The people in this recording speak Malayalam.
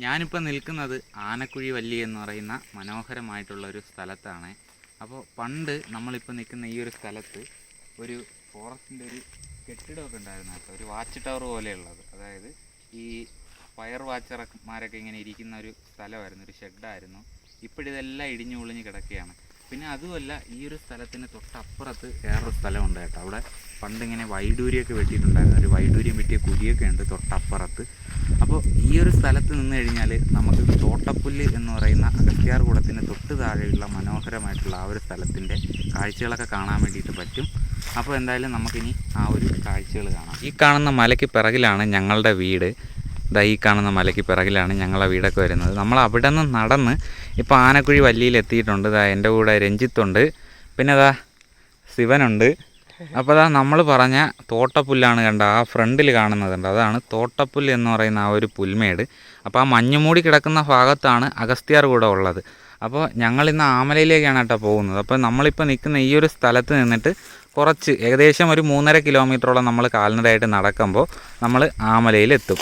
ഞാനിപ്പോൾ നിൽക്കുന്നത് ആനക്കുഴി വല്ലി എന്ന് പറയുന്ന മനോഹരമായിട്ടുള്ള ഒരു സ്ഥലത്താണ്. അപ്പോൾ പണ്ട് നമ്മളിപ്പോൾ നിൽക്കുന്ന ഈ ഒരു സ്ഥലത്ത് ഒരു ഫോറസ്റ്റിൻ്റെ ഒരു കെട്ടിടമൊക്കെ ഉണ്ടായിരുന്നു കേട്ടോ, ഒരു വാച്ച് ടവർ പോലെയുള്ളത്. അതായത് ഈ ഫയർ വാച്ചർമാരൊക്കെ ഇങ്ങനെ ഇരിക്കുന്ന ഒരു സ്ഥലമായിരുന്നു, ഒരു ഷെഡായിരുന്നു. ഇപ്പോഴിതെല്ലാം ഇടിഞ്ഞു പൊളിഞ്ഞ് കിടക്കുകയാണ്. പിന്നെ അതുമല്ല, ഈ ഒരു സ്ഥലത്തിന് തൊട്ടപ്പുറത്ത് വേറൊരു സ്ഥലമുണ്ട് കേട്ടോ. അവിടെ പണ്ടിങ്ങനെ വൈഡൂര്യമൊക്കെ വെട്ടിയിട്ടുണ്ടായിരുന്നു, ഒരു വൈഡൂര്യം വെട്ടിയ കുഴിയൊക്കെ ഉണ്ട് തൊട്ടപ്പുറത്ത്. അപ്പോൾ ഈ ഒരു സ്ഥലത്ത് നിന്ന് കഴിഞ്ഞാൽ നമുക്ക് തോട്ടപ്പുല്ല് എന്ന് പറയുന്ന അഗസ്ത്യാർകൂടത്തിന് തൊട്ട് താഴെയുള്ള മനോഹരമായിട്ടുള്ള ആ ഒരു സ്ഥലത്തിൻ്റെ കാഴ്ചകളൊക്കെ കാണാൻ വേണ്ടിയിട്ട് പറ്റും. അപ്പോൾ എന്തായാലും നമുക്കിനി ആ ഒരു കാഴ്ചകൾ കാണാം. ഈ കാണുന്ന മലയ്ക്ക് പിറകിലാണ് ഞങ്ങളുടെ വീട്. ഈ കാണുന്ന മലയ്ക്ക് പിറകിലാണ് ഞങ്ങളുടെ വീടൊക്കെ വരുന്നത്. നമ്മൾ അവിടെ നിന്ന് നടന്ന് ഇപ്പോൾ ആനക്കുഴി വല്ലിയിൽ എത്തിയിട്ടുണ്ട്. എൻ്റെ കൂടെ രഞ്ജിത്തുണ്ട്, പിന്നെ ശിവനുണ്ട്. അപ്പോൾ നമ്മൾ പറഞ്ഞ തോട്ടപ്പുല്ലാണ് കണ്ട ആ ഫ്രണ്ടിൽ കാണുന്നതുണ്ട്, അതാണ് തോട്ടപ്പുല്ല് എന്ന് പറയുന്ന ആ ഒരു പുൽമേട്. അപ്പോൾ ആ മഞ്ഞുമൂടി കിടക്കുന്ന ഭാഗത്താണ് അഗസ്ത്യാർകൂടം ഉള്ളത്. അപ്പോൾ ഞങ്ങളിന്ന് ആമലയിലേക്കാണ് കേട്ടോ പോകുന്നത്. അപ്പോൾ നമ്മളിപ്പോൾ നിൽക്കുന്ന ഈ ഒരു സ്ഥലത്ത് നിന്നിട്ട് കുറച്ച് ഏകദേശം ഒരു 3.5 കിലോമീറ്ററോളം നമ്മൾ കാൽനടയായിട്ട് നടക്കുമ്പോൾ നമ്മൾ ആമലയിലെത്തും.